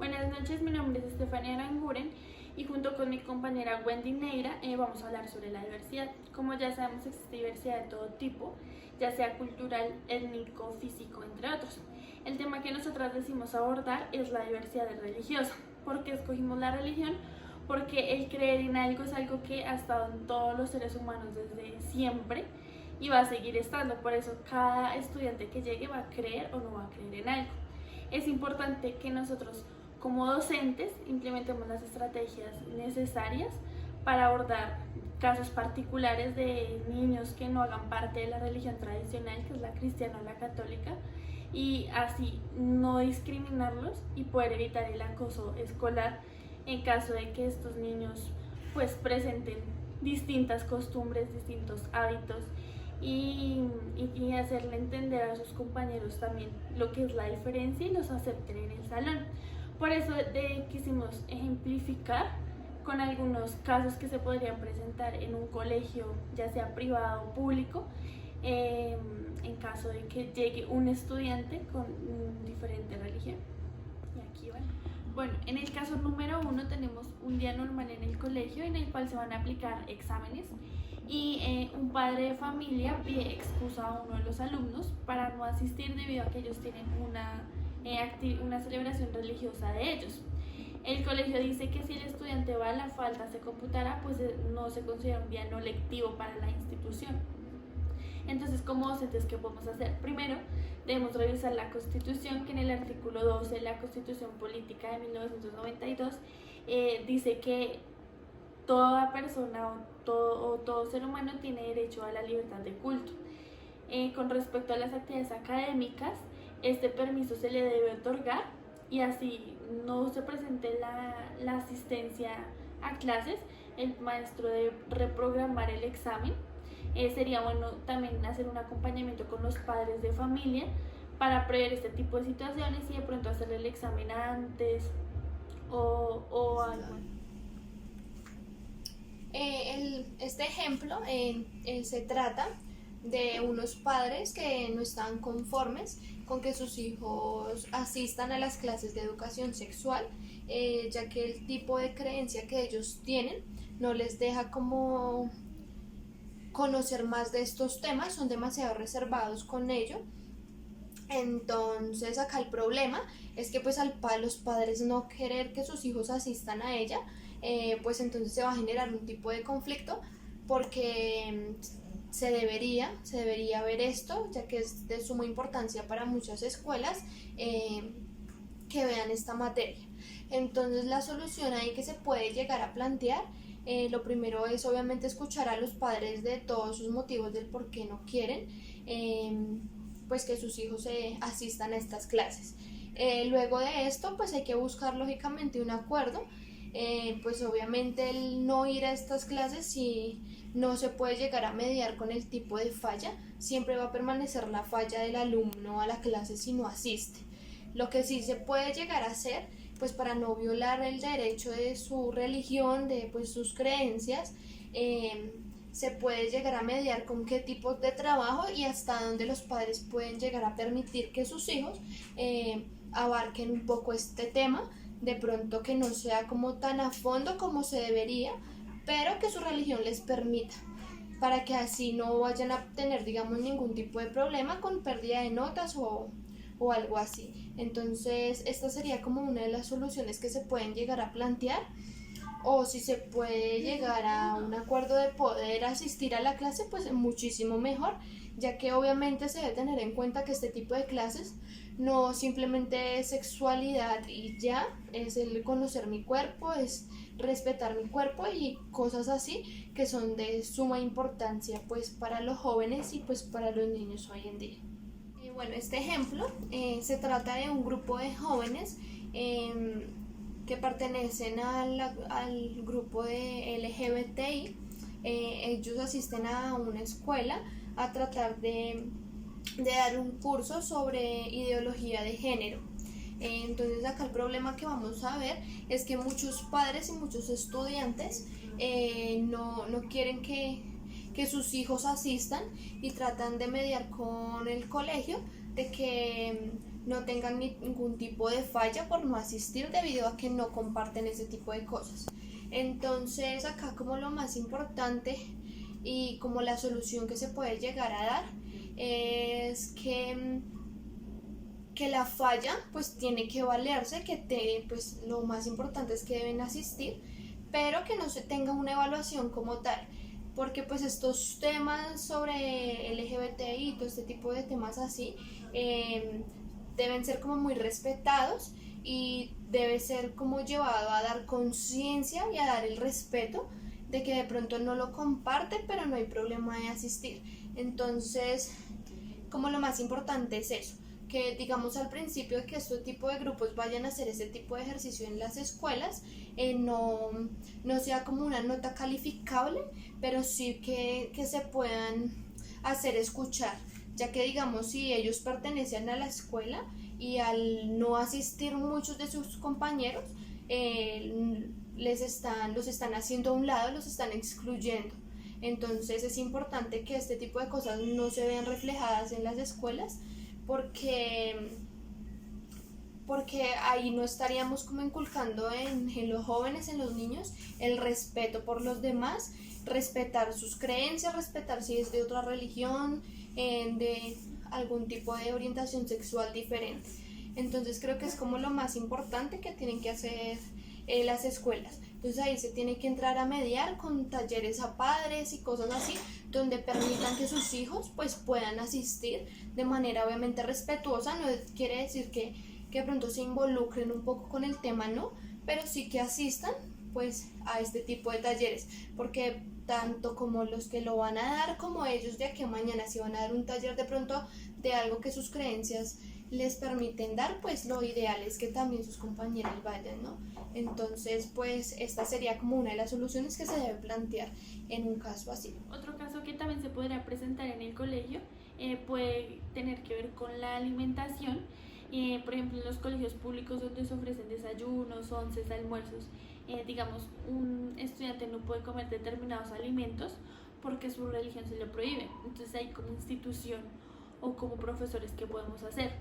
Buenas noches, mi nombre es Estefania Aranguren y junto con mi compañera Wendy Neira vamos a hablar sobre la diversidad. Como ya sabemos, existe diversidad de todo tipo, ya sea cultural, étnico, físico, entre otros. El tema que nosotras decimos abordar es la diversidad religiosa. ¿Por qué escogimos la religión? Porque el creer en algo es algo que ha estado en todos los seres humanos desde siempre y va a seguir estando. Por eso cada estudiante que llegue va a creer o no va a creer en algo. Es importante que nosotros como docentes implementemos las estrategias necesarias para abordar casos particulares de niños que no hagan parte de la religión tradicional, que es la cristiana o la católica, y así no discriminarlos y poder evitar el acoso escolar en caso de que estos niños pues presenten distintas costumbres, distintos hábitos y hacerle entender a sus compañeros también lo que es la diferencia y los acepten en el salón. Por eso quisimos ejemplificar con algunos casos que se podrían presentar en un colegio, ya sea privado o público, en caso de que llegue un estudiante con diferente religión. Y aquí van. Bueno, en el caso número 1 tenemos un día normal en el colegio en el cual se van a aplicar exámenes y un padre de familia pide excusa a uno de los alumnos para no asistir debido a que ellos tienen una celebración religiosa de ellos. El colegio dice que si el estudiante va, la falta se computará, pues no se considera un día no lectivo para la institución. Entonces, como docentes, ¿qué podemos hacer? Primero, debemos revisar la Constitución, que en el artículo 12 de la Constitución Política de 1992 dice que toda persona o todo ser humano tiene derecho a la libertad de culto. Con respecto a las actividades académicas, este permiso se le debe otorgar y así no se presente la asistencia a clases, el maestro debe reprogramar el examen. Sería bueno también hacer un acompañamiento con los padres de familia para prever este tipo de situaciones y de pronto hacerle el examen antes o algo. Este ejemplo se trata de unos padres que no están conformes con que sus hijos asistan a las clases de educación sexual, ya que el tipo de creencia que ellos tienen no les deja como conocer más de estos temas, son demasiado reservados con ello. Entonces acá el problema es que pues los padres no querer que sus hijos asistan a ella, pues entonces se va a generar un tipo de conflicto porque se debería ver esto, ya que es de suma importancia para muchas escuelas que vean esta materia. Entonces la solución ahí que se puede llegar a plantear, lo primero es obviamente escuchar a los padres de todos sus motivos del por qué no quieren pues que sus hijos asistan a estas clases. Luego de esto pues hay que buscar lógicamente un acuerdo, pues obviamente el no ir a estas clases, si no se puede llegar a mediar con el tipo de falla, siempre va a permanecer la falla del alumno a la clase si no asiste. Lo que sí se puede llegar a hacer, pues para no violar el derecho de su religión, de pues sus creencias, se puede llegar a mediar con qué tipos de trabajo y hasta dónde los padres pueden llegar a permitir que sus hijos abarquen un poco este tema, de pronto que no sea como tan a fondo como se debería, pero que su religión les permita, para que así no vayan a tener, digamos, ningún tipo de problema con pérdida de notas o algo así. Entonces esta sería como una de las soluciones que se pueden llegar a plantear, o si se puede llegar a un acuerdo de poder asistir a la clase, pues muchísimo mejor, ya que obviamente se debe tener en cuenta que este tipo de clases no simplemente es sexualidad y ya, es el conocer mi cuerpo, es respetar mi cuerpo y cosas así que son de suma importancia pues para los jóvenes y pues para los niños hoy en día. Bueno, este ejemplo se trata de un grupo de jóvenes que pertenecen al grupo de LGBTI. Ellos asisten a una escuela a tratar de dar un curso sobre ideología de género. Entonces acá el problema que vamos a ver es que muchos padres y muchos estudiantes no quieren que sus hijos asistan y tratan de mediar con el colegio de que no tengan ningún tipo de falla por no asistir debido a que no comparten ese tipo de cosas. Entonces acá como lo más importante y como la solución que se puede llegar a dar es que la falla pues tiene que valerse, pues lo más importante es que deben asistir, pero que no se tenga una evaluación como tal, porque pues estos temas sobre LGBTI y todo este tipo de temas así deben ser como muy respetados y debe ser como llevado a dar conciencia y a dar el respeto de que de pronto no lo comparte, pero no hay problema de asistir. Entonces, como lo más importante es eso, que digamos al principio de que este tipo de grupos vayan a hacer ese tipo de ejercicio en las escuelas, no sea como una nota calificable, pero sí que se puedan hacer escuchar, ya que digamos si ellos pertenecen a la escuela y al no asistir muchos de sus compañeros, los están haciendo a un lado, los están excluyendo. Entonces es importante que este tipo de cosas no se vean reflejadas en las escuelas, porque ahí no estaríamos como inculcando en los jóvenes, en los niños, el respeto por los demás, respetar sus creencias, respetar si es de otra religión, de algún tipo de orientación sexual diferente. Entonces creo que es como lo más importante que tienen que hacer las escuelas. Entonces ahí se tiene que entrar a mediar con talleres a padres y cosas así, donde permitan que sus hijos pues puedan asistir de manera obviamente respetuosa. No quiere decir que de pronto se involucren un poco con el tema, no, pero sí que asistan pues a este tipo de talleres, porque tanto como los que lo van a dar como ellos de aquí a mañana, si van a dar un taller de pronto de algo que sus creencias les permiten dar, pues lo ideal es que también sus compañeros vayan, ¿no? Entonces, pues esta sería como una de las soluciones que se debe plantear en un caso así. Otro caso que también se podría presentar en el colegio puede tener que ver con la alimentación. Por ejemplo, en los colegios públicos donde se ofrecen desayunos, onces, almuerzos, digamos, un estudiante no puede comer determinados alimentos porque su religión se lo prohíbe. Entonces hay como institución o como profesores que podemos hacer.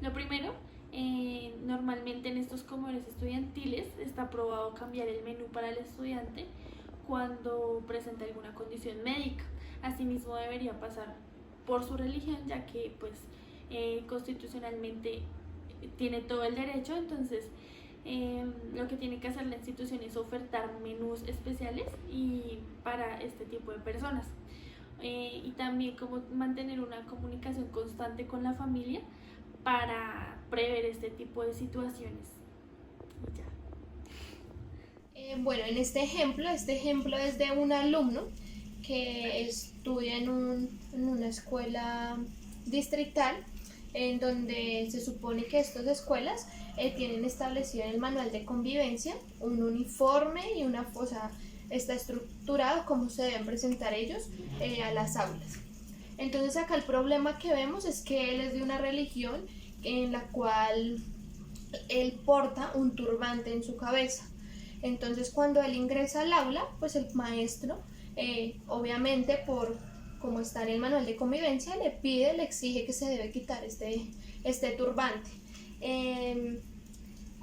Lo primero, normalmente en estos comedores estudiantiles está aprobado cambiar el menú para el estudiante cuando presenta alguna condición médica. Asimismo debería pasar por su religión, ya que pues constitucionalmente tiene todo el derecho. Entonces lo que tiene que hacer la institución es ofertar menús especiales y para este tipo de personas. Y también como mantener una comunicación constante con la familia para prever este tipo de situaciones. Bueno, en este ejemplo es de un alumno que estudia en una escuela distrital, en donde se supone que estas escuelas tienen establecido en el manual de convivencia un uniforme y está estructurado cómo se deben presentar ellos a las aulas. Entonces acá el problema que vemos es que él es de una religión en la cual él porta un turbante en su cabeza. Entonces cuando él ingresa al aula, pues el maestro, obviamente como está en el manual de convivencia, le exige que se debe quitar este turbante.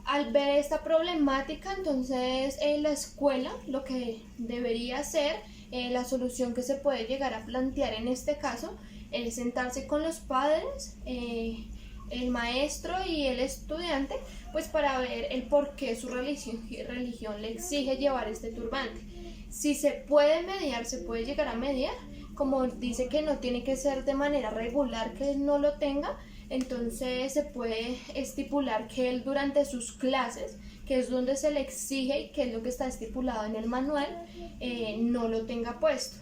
Al ver esta problemática, entonces la escuela lo que debería hacer, la solución que se puede llegar a plantear en este caso, es sentarse con los padres, el maestro y el estudiante, pues para ver el por qué su religión le exige llevar este turbante. Si se puede mediar, se puede llegar a mediar, como dice que no tiene que ser de manera regular que él no lo tenga. Entonces se puede estipular que él durante sus clases, que es donde se le exige y que es lo que está estipulado en el manual, no lo tenga puesto.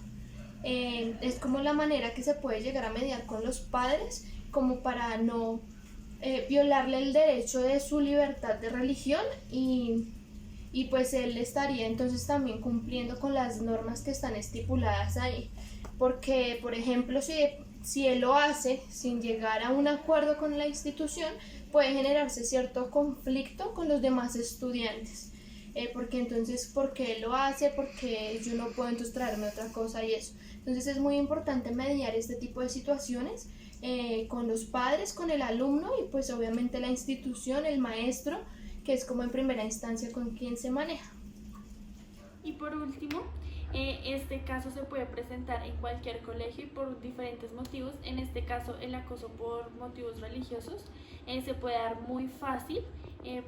Es como la manera que se puede llegar a mediar con los padres, como para no violarle el derecho de su libertad de religión, y pues él estaría entonces también cumpliendo con las normas que están estipuladas ahí. Porque, por ejemplo, si él lo hace sin llegar a un acuerdo con la institución, puede generarse cierto conflicto con los demás estudiantes. Porque entonces, ¿por qué él lo hace? Porque yo no puedo entonces traerme otra cosa y eso. Entonces es muy importante mediar este tipo de situaciones, con los padres, con el alumno y pues obviamente la institución, el maestro, que es como en primera instancia con quien se maneja. Y por último, este caso se puede presentar en cualquier colegio y por diferentes motivos. En este caso, el acoso por motivos religiosos se puede dar muy fácil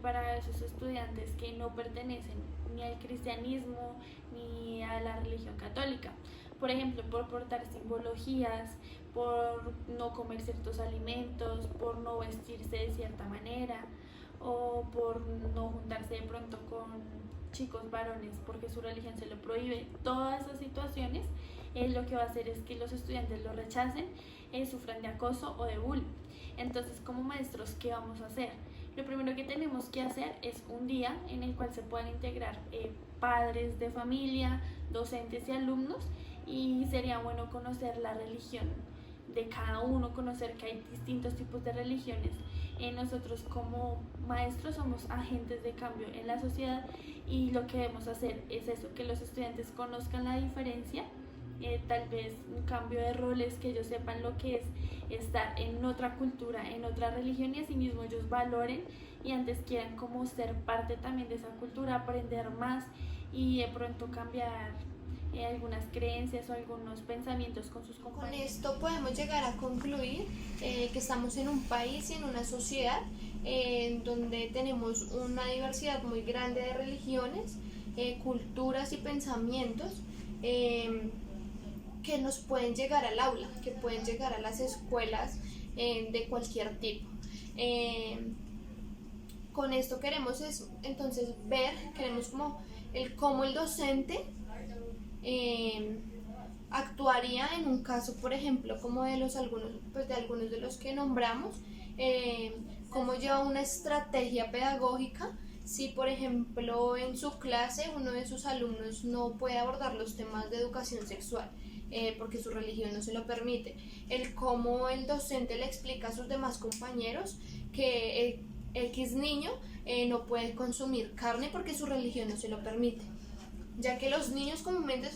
para esos estudiantes que no pertenecen ni al cristianismo ni a la religión católica. Por ejemplo, por portar simbologías, por no comer ciertos alimentos, por no vestirse de cierta manera o por no juntarse de pronto con chicos varones porque su religión se lo prohíbe. Todas esas situaciones lo que va a hacer es que los estudiantes lo rechacen, sufran de acoso o de bullying. Entonces, como maestros, ¿qué vamos a hacer? Lo primero que tenemos que hacer es un día en el cual se puedan integrar padres de familia, docentes y alumnos, y sería bueno conocer la religión de cada uno, conocer que hay distintos tipos de religiones. Nosotros como maestros somos agentes de cambio en la sociedad y lo que debemos hacer es eso, que los estudiantes conozcan la diferencia, tal vez un cambio de roles, que ellos sepan lo que es estar en otra cultura, en otra religión y asimismo ellos valoren y antes quieran como ser parte también de esa cultura, aprender más y de pronto cambiar algunas creencias o algunos pensamientos con sus compañeros. Con esto podemos llegar a concluir que estamos en un país y en una sociedad donde tenemos una diversidad muy grande de religiones, culturas y pensamientos que nos pueden llegar al aula, que pueden llegar a las escuelas de cualquier tipo. Con esto queremos entonces queremos cómo el docente actuaría en un caso, por ejemplo, como de algunos de los que nombramos, cómo lleva una estrategia pedagógica si, por ejemplo, en su clase uno de sus alumnos no puede abordar los temas de educación sexual porque su religión no se lo permite, cómo el docente le explica a sus demás compañeros que X niño no puede consumir carne porque su religión no se lo permite, ya que los niños comúnmente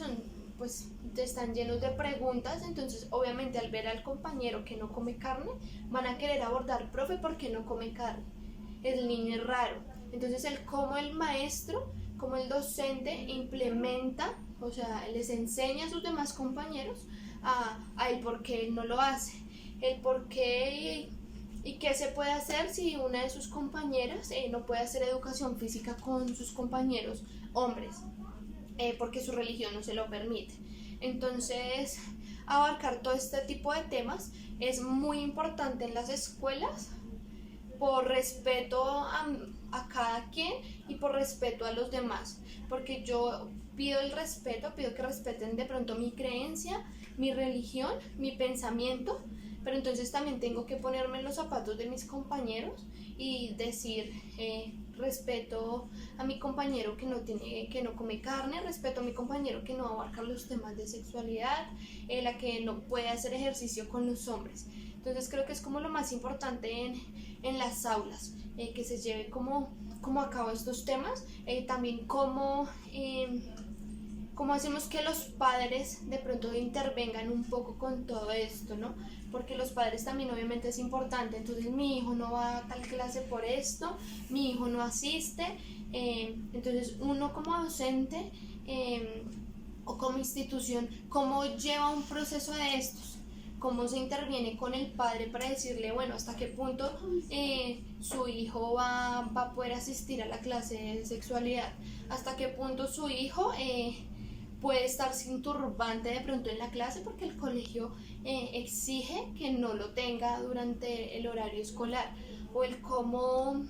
están llenos de preguntas. Entonces obviamente al ver al compañero que no come carne van a querer abordar: profe, ¿por qué no come carne? El niño es raro. Entonces cómo el maestro, como el docente implementa, o sea, les enseña a sus demás compañeros a el por qué él no lo hace, el por qué y qué se puede hacer si una de sus compañeras no puede hacer educación física con sus compañeros hombres porque su religión no se lo permite. Entonces, abarcar todo este tipo de temas es muy importante en las escuelas por respeto a cada quien y por respeto a los demás, porque yo pido el respeto, pido que respeten de pronto mi creencia, mi religión, mi pensamiento, pero entonces también tengo que ponerme en los zapatos de mis compañeros y decir respeto a mi compañero que no come carne, respeto a mi compañero que no abarca los temas de sexualidad, la que no puede hacer ejercicio con los hombres. Entonces creo que es como lo más importante en las aulas, que se lleve como a cabo estos temas, también cómo hacemos que los padres de pronto intervengan un poco con todo esto, ¿no? Porque los padres también obviamente es importante. Entonces mi hijo no va a tal clase por esto, mi hijo no asiste, entonces uno como docente o como institución, ¿cómo lleva un proceso de estos? ¿Cómo se interviene con el padre para decirle, bueno, hasta qué punto su hijo va a poder asistir a la clase de sexualidad? ¿Hasta qué punto su hijo puede estar sin turbante de pronto en la clase porque el colegio exige que no lo tenga durante el horario escolar? O cómo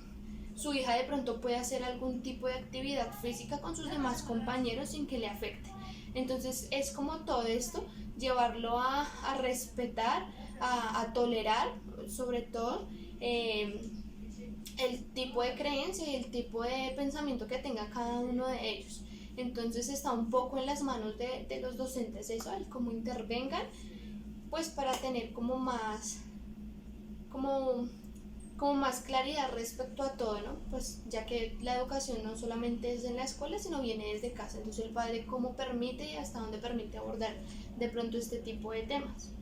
su hija de pronto puede hacer algún tipo de actividad física con sus demás compañeros sin que le afecte. Entonces es como todo esto, llevarlo a respetar, a tolerar, sobre todo el tipo de creencia y el tipo de pensamiento que tenga cada uno de ellos. Entonces está un poco en las manos de los docentes eso, el cómo intervengan, pues para tener como más claridad respecto a todo, ¿no? Pues ya que la educación no solamente es en la escuela, sino viene desde casa. Entonces el padre cómo permite y hasta dónde permite abordar de pronto este tipo de temas.